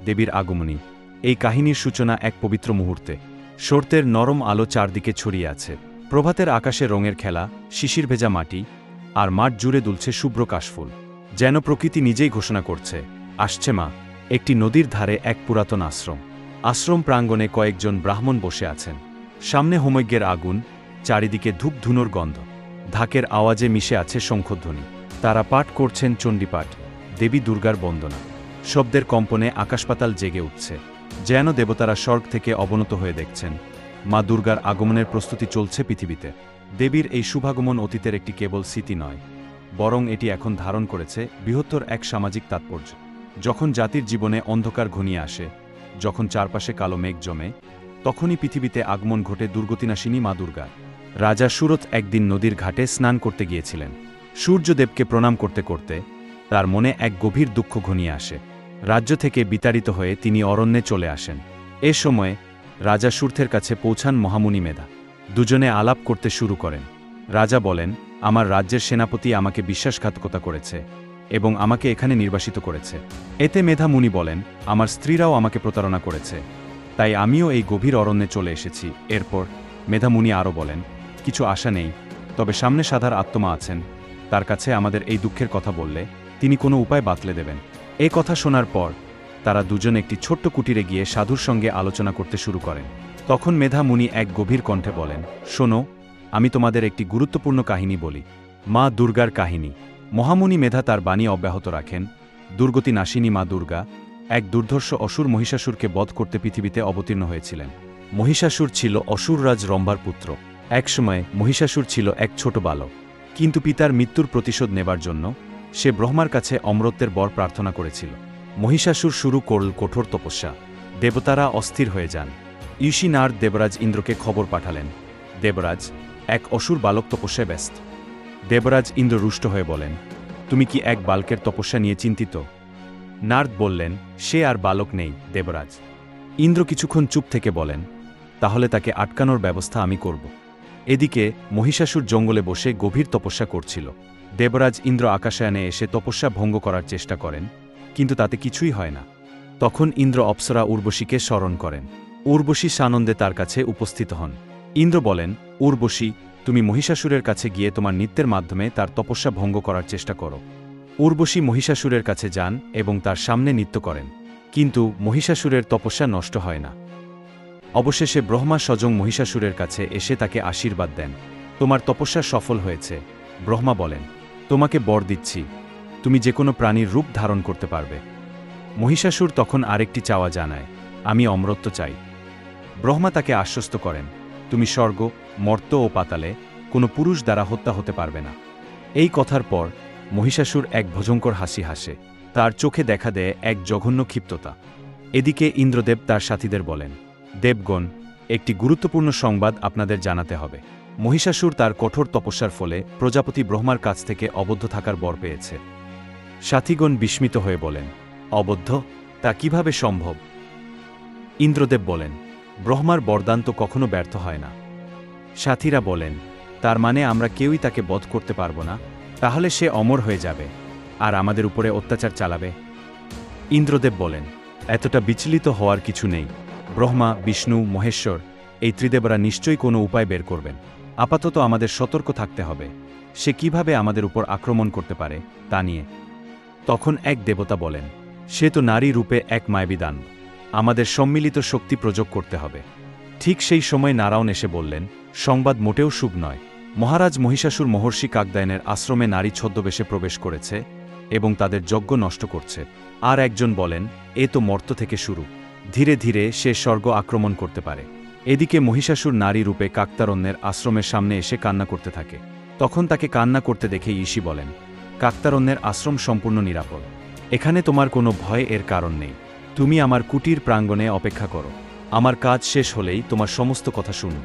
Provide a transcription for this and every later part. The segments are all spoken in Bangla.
দেবীর আগমনী। এই কাহিনীর সূচনা এক পবিত্র মুহূর্তে। শরতের নরম আলো চারদিকে ছড়িয়ে আছে। প্রভাতের আকাশে রঙের খেলা, শিশির ভেজা মাটি, আর মাঠ জুড়ে দুলছে শুভ্র কাশফুল। যেন প্রকৃতি নিজেই ঘোষণা করছে, আসছে মা। একটি নদীর ধারে এক পুরাতন আশ্রম। আশ্রম প্রাঙ্গণে কয়েকজন ব্রাহ্মণ বসে আছেন। সামনে হোমযজ্ঞের আগুন, চারিদিকে ধূপধুনোর গন্ধ। ঢাকের আওয়াজে মিশে আছে শঙ্খধ্বনি। তারা পাঠ করছেন চণ্ডীপাঠ, দেবী দুর্গার বন্দনা। শব্দের কম্পনে আকাশপাতাল জেগে উঠছে, যেন দেবতারা স্বর্গ থেকে অবনত হয়ে দেখছেন মা দুর্গার আগমনের প্রস্তুতি চলছে পৃথিবীতে। দেবীর এই শুভাগমন অতীতের একটি কেবল স্মৃতি নয়, বরং এটি এখন ধারণ করেছে বৃহত্তর এক সামাজিক তাৎপর্য। যখন জাতির জীবনে অন্ধকার ঘনিয়ে আসে, যখন চারপাশে কালো মেঘ জমে, তখনই পৃথিবীতে আগমন ঘটে দুর্গতিনাশিনী মা দুর্গার। রাজা সুরত একদিন নদীর ঘাটে স্নান করতে গিয়েছিলেন। সূর্যদেবকে প্রণাম করতে করতে তার মনে এক গভীর দুঃখ ঘনিয়ে আসে। রাজ্য থেকে বিতাড়িত হয়ে তিনি অরণ্যে চলে আসেন। এ সময়ে রাজা সুরথের কাছে পৌঁছান মহামুনি মেধা। দুজনে আলাপ করতে শুরু করেন। রাজা বলেন, আমার রাজ্যের সেনাপতি আমাকে বিশ্বাসঘাতকতা করেছে এবং আমাকে এখানে নির্বাসিত করেছে। এতে মেধা মুনি বলেন, আমার স্ত্রীরাও আমাকে প্রতারণা করেছে, তাই আমিও এই গভীর অরণ্যে চলে এসেছি। এরপর মেধা মুনি আরও বলেন, কিছু আশা নেই, তবে সামনে সাধার আত্মা আছেন, তার কাছে আমাদের এই দুঃখের কথা বললে তিনি কোনো উপায় বাতলে দেবেন। এ কথা শোনার পর তারা দুজন একটি ছোট্ট কুটিরে গিয়ে সাধুর সঙ্গে আলোচনা করতে শুরু করেন। তখন মেধা মুনি এক গভীর কণ্ঠে বলেন, শোনো, আমি তোমাদের একটি গুরুত্বপূর্ণ কাহিনী বলি, মা দুর্গার কাহিনী। মহামুনি মেধা তার বাণী অব্যাহত রাখেন। দুর্গতি নাশিনী মা দুর্গা এক দুর্ধর্ষ অসুর মহিষাসুরকে বধ করতে পৃথিবীতে অবতীর্ণ হয়েছিলেন। মহিষাসুর ছিল অসুররাজ রম্ভার পুত্র। একসময় মহিষাসুর ছিল এক ছোট বালক, কিন্তু পিতার মৃত্যুর প্রতিশোধ নেবার জন্য সে ব্রহ্মার কাছে অমরত্বের বর প্রার্থনা করেছিল। মহিষাসুর শুরু করল কঠোর তপস্যা। দেবতারা অস্থির হয়ে যান। ঋষি নারদ দেবরাজ ইন্দ্রকে খবর পাঠালেন, দেবরাজ, এক অসুর বালক তপস্যায় ব্যস্ত। দেবরাজ ইন্দ্র রুষ্ট হয়ে বলেন, তুমি কি এক বালকের তপস্যা নিয়ে চিন্তিত? নারদ বললেন, সে আর বালক নেই দেবরাজ। ইন্দ্র কিছুক্ষণ চুপ থেকে বলেন, তাহলে তাকে আটকানোর ব্যবস্থা আমি করব। এদিকে মহিষাসুর জঙ্গলে বসে গভীর তপস্যা করছিল। দেবরাজ ইন্দ্র আকাশয়ানে এসে তপস্যা ভঙ্গ করার চেষ্টা করেন, কিন্তু তাতে কিছুই হয় না। তখন ইন্দ্র অপ্সরা উর্বশীকে স্মরণ করেন। উর্বশী সানন্দে তার কাছে উপস্থিত হন। ইন্দ্র বলেন, উর্বশী, তুমি মহিষাসুরের কাছে গিয়ে তোমার নৃত্যের মাধ্যমে তার তপস্যা ভঙ্গ করার চেষ্টা করো। উর্বশী মহিষাসুরের কাছে যান এবং তার সামনে নৃত্য করেন, কিন্তু মহিষাসুরের তপস্যা নষ্ট হয় না। অবশেষে ব্রহ্মা স্বয়ং মহিষাসুরের কাছে এসে তাকে আশীর্বাদ দেন, তোমার তপস্যা সফল হয়েছে। ব্রহ্মা বলেন, তোমাকে বর দিচ্ছি, তুমি যে কোনো প্রাণীর রূপ ধারণ করতে পারবে। মহিষাসুর তখন আরেকটি চাওয়া জানায়, আমি অমরত্ব চাই। ব্রহ্মা তাকে আশ্বস্ত করেন, তুমি স্বর্গ, মর্ত্য ও পাতালে কোনো পুরুষ দ্বারা হত্যা হতে পারবে না। এই কথার পর মহিষাসুর এক ভয়ঙ্কর হাসি হাসে। তার চোখে দেখা দেয় এক জঘন্য ক্ষিপ্ততা। এদিকে ইন্দ্রদেব তার সাথীদের বলেন, দেবগণ, একটি গুরুত্বপূর্ণ সংবাদ আপনাদের জানাতে হবে। মহিষাসুর তার কঠোর তপস্যার ফলে প্রজাপতি ব্রহ্মার কাছ থেকে অবদ্ধ থাকার বর পেয়েছে। সাথীগণ বিস্মিত হয়ে বলেন, অবদ্ধ? তা কিভাবে সম্ভব? ইন্দ্রদেব বলেন, ব্রহ্মার বরদান তো কখনো ব্যর্থ হয় না। সাথীরা বলেন, তার মানে আমরা কেউই তাকে বধ করতে পারব না? তাহলে সে অমর হয়ে যাবে আর আমাদের উপরে অত্যাচার চালাবে। ইন্দ্রদেব বলেন, এতটা বিচলিত হওয়ার কিছু নেই। ব্রহ্মা, বিষ্ণু, মহেশ্বর এই ত্রিদেবরা নিশ্চয়ই কোনো উপায় বের করবেন। আপাতত আমাদের সতর্ক থাকতে হবে, সে কিভাবে আমাদের উপর আক্রমণ করতে পারে তা নিয়ে। তখন এক দেবতা বলেন, সে তো নারী রূপে এক মায়াবী দানব, আমাদের সম্মিলিত শক্তি প্রয়োগ করতে হবে। ঠিক সেই সময় নারায়ণ এসে বললেন, সংবাদ মোটেও শুভ নয়। মহারাজ মহিষাসুর মহর্ষি কাকদায়নের আশ্রমে নারী ছদ্মবেশে প্রবেশ করেছে এবং তাদের যজ্ঞ নষ্ট করছে। আর একজন বলেন, এ তো মর্ত্য থেকে শুরু, ধীরে ধীরে সে স্বর্গ আক্রমণ করতে পারে। এদিকে মহিষাসুর নারী রূপে কাকতারণ্যের আশ্রমের সামনে এসে কান্না করতে থাকে। তখন তাকে কান্না করতে দেখে ঋষি বলেন, কাকতারণ্যের আশ্রম সম্পূর্ণ নিরাপদ, এখানে তোমার কোনো ভয় এর কারণ নেই। তুমি আমার কুটির প্রাঙ্গণে অপেক্ষা করো, আমার কাজ শেষ হলেই তোমার সমস্ত কথা শুনব।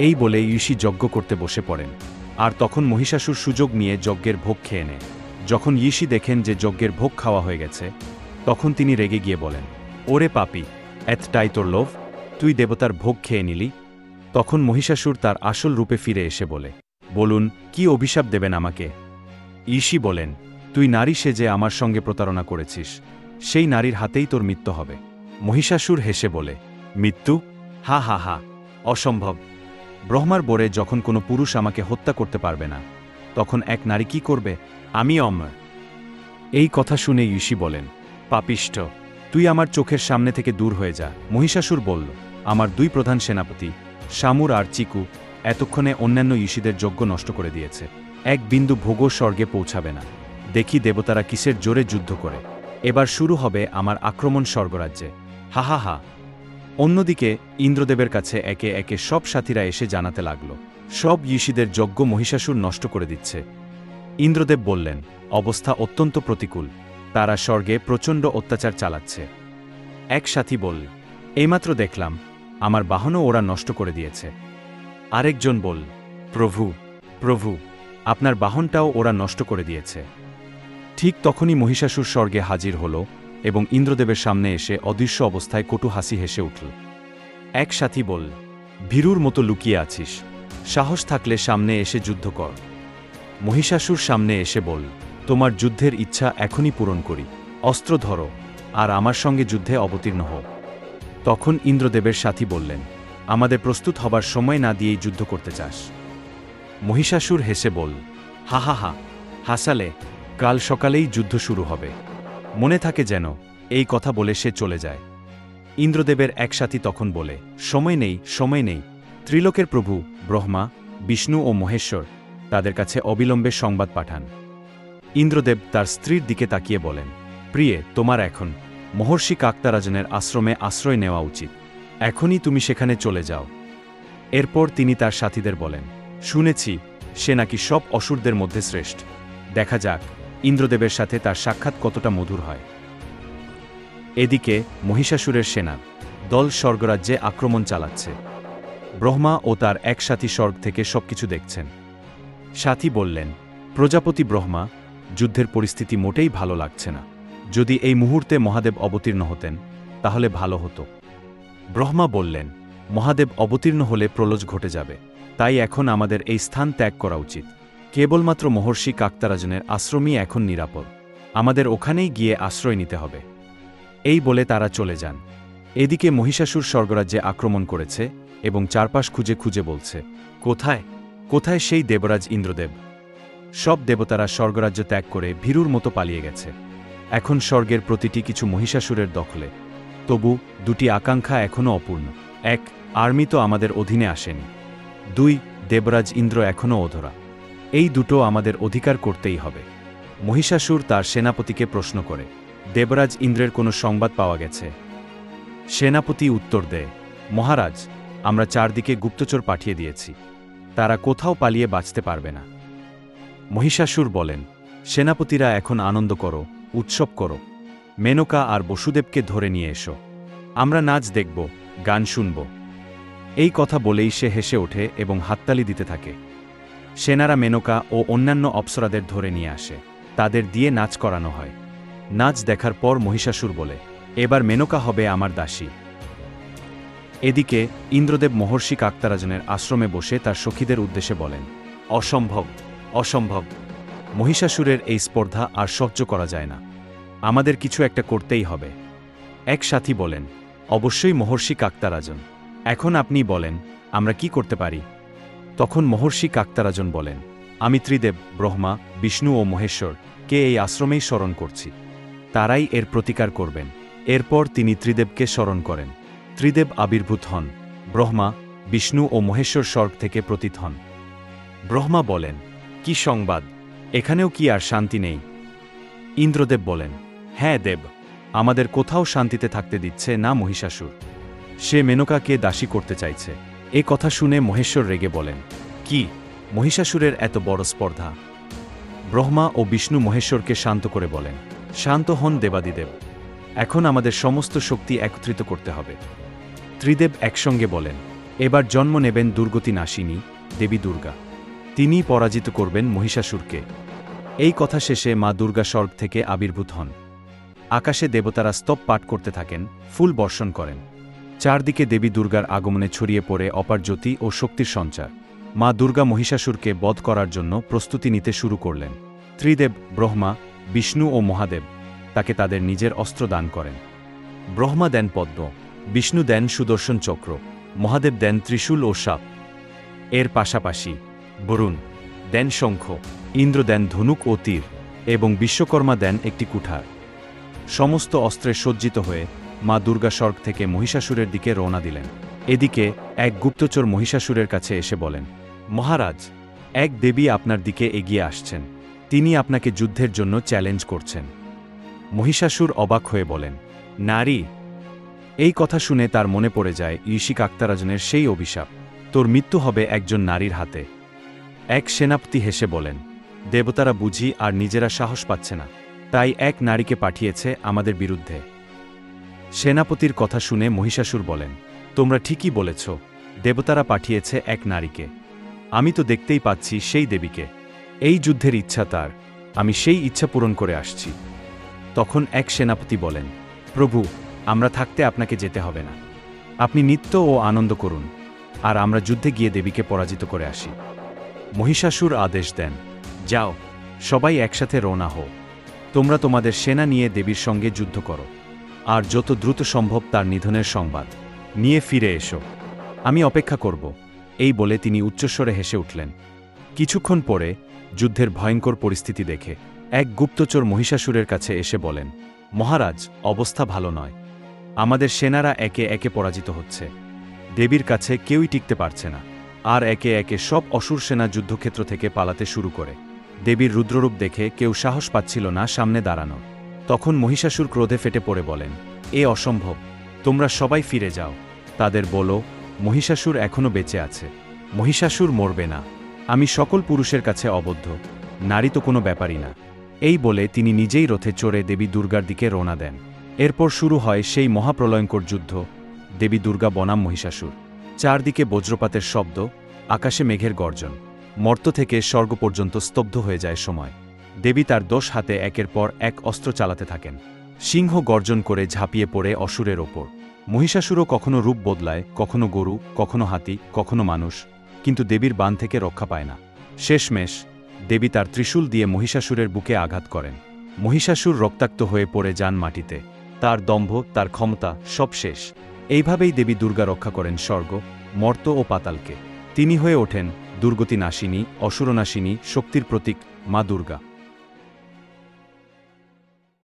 এই বলে ঋষি যজ্ঞ করতে বসে পড়েন। আর তখন মহিষাসুর সুযোগ নিয়ে যজ্ঞের ভোগ খেয়ে নেয়। যখন ঋষি দেখেন যে যজ্ঞের ভোগ খাওয়া হয়ে গেছে, তখন তিনি রেগে গিয়ে বলেন, ওরে পাপী, এতটাই তোর লোভ, তুই দেবতার ভোগ খেয়ে নিলি? তখন মহিষাসুর তার আসল রূপে ফিরে এসে বলে, বলুন, কি অভিশাপ দেবেন আমাকে? ঋষি বলেন, তুই নারী সেজে আমার সঙ্গে প্রতারণা করেছিস, সেই নারীর হাতেই তোর মৃত্যু হবে। মহিষাসুর হেসে বলে, মৃত্যু? হা হা হা, অসম্ভব। ব্রহ্মার বরে যখন কোনো পুরুষ আমাকে হত্যা করতে পারবে না, তখন এক নারী কি করবে? আমি অমর। এই কথা শুনে ঋষি বলেন, পাপিষ্ঠ, তুই আমার চোখের সামনে থেকে দূর হয়ে যা। মহিষাসুর বলল, আমার দুই প্রধান সেনাপতি শামুর আর চিকু এতক্ষণে অন্যান্য ঋষিদের যজ্ঞ নষ্ট করে দিয়েছে। এক বিন্দু ভোগও স্বর্গে পৌঁছাবে না। দেখি দেবতারা কিসের জোরে যুদ্ধ করে। এবার শুরু হবে আমার আক্রমণ স্বর্গরাজ্যে। হা হা হা। অন্যদিকে ইন্দ্রদেবের কাছে একে একে সব সাথীরা এসে জানাতে লাগল, সব ঋষিদের যজ্ঞ মহিষাসুর নষ্ট করে দিচ্ছে। ইন্দ্রদেব বললেন, অবস্থা অত্যন্ত প্রতিকূল, তারা স্বর্গে প্রচণ্ড অত্যাচার চালাচ্ছে। এক সাথী বলল, এইমাত্র দেখলাম আমার বাহনও ওরা নষ্ট করে দিয়েছে। আরেকজন বলল, প্রভু প্রভু, আপনার বাহনটাও ওরা নষ্ট করে দিয়েছে। ঠিক তখনই মহিষাসুর স্বর্গে হাজির হল এবং ইন্দ্রদেবের সামনে এসে অদৃশ্য অবস্থায় কটু হাসি হেসে উঠল। এক সাথী বলল, ভীরুর মতো লুকিয়ে আছিস, সাহস থাকলে সামনে এসে যুদ্ধ কর। মহিষাসুর সামনে এসে বলল, তোমার যুদ্ধের ইচ্ছা এখনই পূরণ করি, অস্ত্র ধরো আর আমার সঙ্গে যুদ্ধে অবতীর্ণ হও। তখন ইন্দ্রদেবের সাথী বললেন, আমাদের প্রস্তুত হবার সময় না দিয়েই যুদ্ধ করতে চাস? মহিষাসুর হেসে বলল, হা হা হা, হাসালে, কাল সকালেই যুদ্ধ শুরু হবে, মনে থাকে যেন। এই কথা বলে সে চলে যায়। ইন্দ্রদেবের এক সাথী তখন বলে, সময় নেই, সময় নেই। ত্রিলোকের প্রভু ব্রহ্মা, বিষ্ণু ও মহেশ্বর তাদের কাছে অবিলম্বে সংবাদ পাঠান। ইন্দ্রদেব তার স্ত্রীর দিকে তাকিয়ে বলেন, প্রিয়ে, তোমার এখন মহর্ষি কাকতারাজনের আশ্রমে আশ্রয় নেওয়া উচিত। এখনই তুমি সেখানে চলে যাও। এরপর তিনি তার সাথীদের বলেন, শুনেছি সে নাকি সব অসুরদের মধ্যে শ্রেষ্ঠ। দেখা যাক ইন্দ্রদেবের সাথে তার সাক্ষাৎ কতটা মধুর হয়। এদিকে মহিষাসুরের সেনা দল স্বর্গরাজ্যে আক্রমণ চালাচ্ছে। ব্রহ্মা ও তার এক সাথী স্বর্গ থেকে সবকিছু দেখছেন। সাথী বললেন, প্রজাপতি ব্রহ্মা, যুদ্ধের পরিস্থিতি মোটেই ভালো লাগছে না। যদি এই মুহূর্তে মহাদেব অবতীর্ণ হতেন তাহলে ভালো হতো। ব্রহ্মা বললেন, মহাদেব অবতীর্ণ হলে প্রলয় ঘটে যাবে, তাই এখন আমাদের এই স্থান ত্যাগ করা উচিত। কেবলমাত্র মহর্ষি কাকতারাজনের আশ্রমই এখন নিরাপদ, আমাদের ওখানেই গিয়ে আশ্রয় নিতে হবে। এই বলে তারা চলে যান। এদিকে মহিষাসুর স্বর্গরাজ্যে আক্রমণ করেছে এবং চারপাশ খুঁজে খুঁজে বলছে, কোথায় কোথায় সেই দেবরাজ ইন্দ্রদেব? সব দেবতারা স্বর্গরাজ্য ত্যাগ করে ভীরুর মতো পালিয়ে গেছে। এখন স্বর্গের প্রতিটি কিছু মহিষাসুরের দখলে। তবু দুটি আকাঙ্ক্ষা এখনও অপূর্ণ। এক, আর্মি তো আমাদের অধীনে আসেনি। দুই, দেবরাজ ইন্দ্র এখনও অধরা। এই দুটো আমাদের অধিকার করতেই হবে। মহিষাসুর তার সেনাপতিকে প্রশ্ন করে, দেবরাজ ইন্দ্রের কোনো সংবাদ পাওয়া গেছে? সেনাপতি উত্তর দেয়, মহারাজ, আমরা চারদিকে গুপ্তচর পাঠিয়ে দিয়েছি, তারা কোথাও পালিয়ে বাঁচতে পারবে না। মহিষাসুর বলেন, সেনাপতিরা এখন আনন্দ করো, উৎসব করো। মেনকা আর বসুদেবকে ধরে নিয়ে এসো, আমরা নাচ দেখব, গান শুনব। এই কথা বলেই সে হেসে ওঠে এবং হাততালি দিতে থাকে। সেনারা মেনকা ও অন্যান্য অপ্সরাদের ধরে নিয়ে আসে, তাদের দিয়ে নাচ করানো হয়। নাচ দেখার পর মহিষাসুর বলে, এবার মেনকা হবে আমার দাসী। এদিকে ইন্দ্রদেব মহর্ষি কাকতারাজনের আশ্রমে বসে তার সখীদের উদ্দেশ্যে বলেন, অসম্ভব, অসম্ভব। মহিষাসুরের এই স্পর্ধা আর সহ্য করা যায় না, আমাদের কিছু একটা করতেই হবে। এক সাথী বলেন, অবশ্যই মহর্ষি কাকতারাজন, এখন আপনি বলেন আমরা কি করতে পারি? তখন মহর্ষি কাকতারাজন বলেন, আমি ত্রিদেব ব্রহ্মা, বিষ্ণু ও মহেশ্বর কে এই আশ্রমেই স্মরণ করছি, তারাই এর প্রতিকার করবেন। এরপর তিনি ত্রিদেবকে স্মরণ করেন। ত্রিদেব আবির্ভূত হন। ব্রহ্মা, বিষ্ণু ও মহেশ্বর স্বর্গ থেকে প্রতীত হন। ব্রহ্মা বলেন, কি সংবাদ, এখানেও কি আর শান্তি নেই? ইন্দ্রদেব বলেন, হ্যাঁ দেব, আমাদের কোথাও শান্তিতে থাকতে দিচ্ছে না মহিষাসুর, সে মেনকাকে দাসী করতে চাইছে। এ কথা শুনে মহেশ্বর রেগে বলেন, কি, মহিষাসুরের এত বড় স্পর্ধা? ব্রহ্মা ও বিষ্ণু মহেশ্বরকে শান্ত করে বলেন, শান্ত হন দেবাদিদেব, এখন আমাদের সমস্ত শক্তি একত্রিত করতে হবে। ত্রিদেব একসঙ্গে বলেন, এবার জন্ম নেবেন দুর্গতি নাশিনী দেবী দুর্গা, তিনিই পরাজিত করবেন মহিষাসুরকে। এই কথা শেষে মা দুর্গা স্বর্গ থেকে আবির্ভূত হন। আকাশে দেবতারা স্তব পাঠ করতে থাকেন, ফুল বর্ষণ করেন। চারদিকে দেবী দুর্গার আগমনে ছড়িয়ে পড়ে অপার জ্যোতি ও শক্তির সঞ্চার। মা দুর্গা মহিষাসুরকে বধ করার জন্য প্রস্তুতি নিতে শুরু করলেন। ত্রিদেব ব্রহ্মা, বিষ্ণু ও মহাদেব তাকে তাদের নিজের অস্ত্র দান করেন। ব্রহ্মা দেন পদ্ম, বিষ্ণু দেন সুদর্শন চক্র, মহাদেব দেন ত্রিশূল ও সাপ। এর পাশাপাশি বরুণ দেন শঙ্খ, ইন্দ্র দেন ধনুক ও তীর, এবং বিশ্বকর্মা দেন একটি কুঠার। সমস্ত অস্ত্রে সজ্জিত হয়ে মা দুর্গা স্বর্গ থেকে মহিষাসুরের দিকে রওনা দিলেন। এদিকে এক গুপ্তচর মহিষাসুরের কাছে এসে বলেন, মহারাজ, এক দেবী আপনার দিকে এগিয়ে আসছেন। তিনি আপনাকে যুদ্ধের জন্য চ্যালেঞ্জ করছেন। মহিষাসুর অবাক হয়ে বলেন, নারী? এই কথা শুনে তার মনে পড়ে যায় ঋষিক আক্তারাজনের সেই অভিশাপ, তোর মৃত্যু হবে একজন নারীর হাতে। এক সেনাপতি হেসে বলেন, দেবতারা বুঝি আর নিজেরা সাহস পাচ্ছে না, তাই এক নারীকে পাঠিয়েছে আমাদের বিরুদ্ধে। সেনাপতির কথা শুনে মহিষাসুর বলেন, তোমরা ঠিকই বলেছ, দেবতারা পাঠিয়েছে এক নারীকে। আমি তো দেখতেই পাচ্ছি সেই দেবীকে। এই যুদ্ধের ইচ্ছা তার, আমি সেই ইচ্ছা পূরণ করে আসছি। তখন এক সেনাপতি বলেন, প্রভু, আমরা থাকতে আপনাকে যেতে হবে না। আপনি নিত্য ও আনন্দ করুন, আর আমরা যুদ্ধে গিয়ে দেবীকে পরাজিত করে আসি। মহিষাসুর আদেশ দেন, যাও, সবাই একসাথে রওনা হও। তোমরা তোমাদের সেনা নিয়ে দেবীর সঙ্গে যুদ্ধ করো, আর যত দ্রুত সম্ভব তার নিধনের সংবাদ নিয়ে ফিরে এসো। আমি অপেক্ষা করব। এই বলে তিনি উচ্চস্বরে হেসে উঠলেন। কিছুক্ষণ পরে যুদ্ধের ভয়ঙ্কর পরিস্থিতি দেখে এক গুপ্তচর মহিষাসুরের কাছে এসে বলেন, মহারাজ, অবস্থা ভালো নয়। আমাদের সেনারা একে একে পরাজিত হচ্ছে। দেবীর কাছে কেউই টিকতে পারছে না, আর একে একে সব অসুর সেনা যুদ্ধক্ষেত্র থেকে পালাতে শুরু করে। দেবীর রুদ্ররূপ দেখে কেউ সাহস পাচ্ছিল না সামনে দাঁড়ানোর। তখন মহিষাসুর ক্রোধে ফেটে পড়ে বলেন, এ অসম্ভব, তোমরা সবাই ফিরে যাও। তাদের বলো, মহিষাসুর এখনো বেঁচে আছে। মহিষাসুর মরবে না। আমি সকল পুরুষের কাছে অবদ্ধ, নারী তো কোনো ব্যাপারই না। এই বলে তিনি নিজেই রথে চড়ে দেবী দুর্গার দিকে রওনা দেন। এরপর শুরু হয় সেই মহাপ্রলয়ঙ্কর যুদ্ধ, দেবী দুর্গা বনাম মহিষাসুর। চারদিকে বজ্রপাতের শব্দ, আকাশে মেঘের গর্জন, মর্ত থেকে স্বর্গ পর্যন্ত স্তব্ধ হয়ে যায় সময়। দেবী তার 10 হাতে একের পর এক অস্ত্র চালাতে থাকেন। সিংহ গর্জন করে ঝাঁপিয়ে পড়ে অসুরের ওপর। মহিষাসুরও কখনো রূপ বদলায়, কখনো গরু, কখনো হাতি, কখনো মানুষ, কিন্তু দেবীর বাণ থেকে রক্ষা পায় না। শেষমেশ দেবী তার ত্রিশূল দিয়ে মহিষাসুরের বুকে আঘাত করেন। মহিষাসুর রক্তাক্ত হয়ে পড়ে যান মাটিতে। তার দম্ভ, তার ক্ষমতা সব শেষ। এইভাবেই দেবী দুর্গা রক্ষা করেন স্বর্গ, মর্ত ও পাতালকে। তিনি হয়ে ওঠেন দুর্গতি নাশিনী, অসুরনাশিনী, শক্তির প্রতীক মা দুর্গা।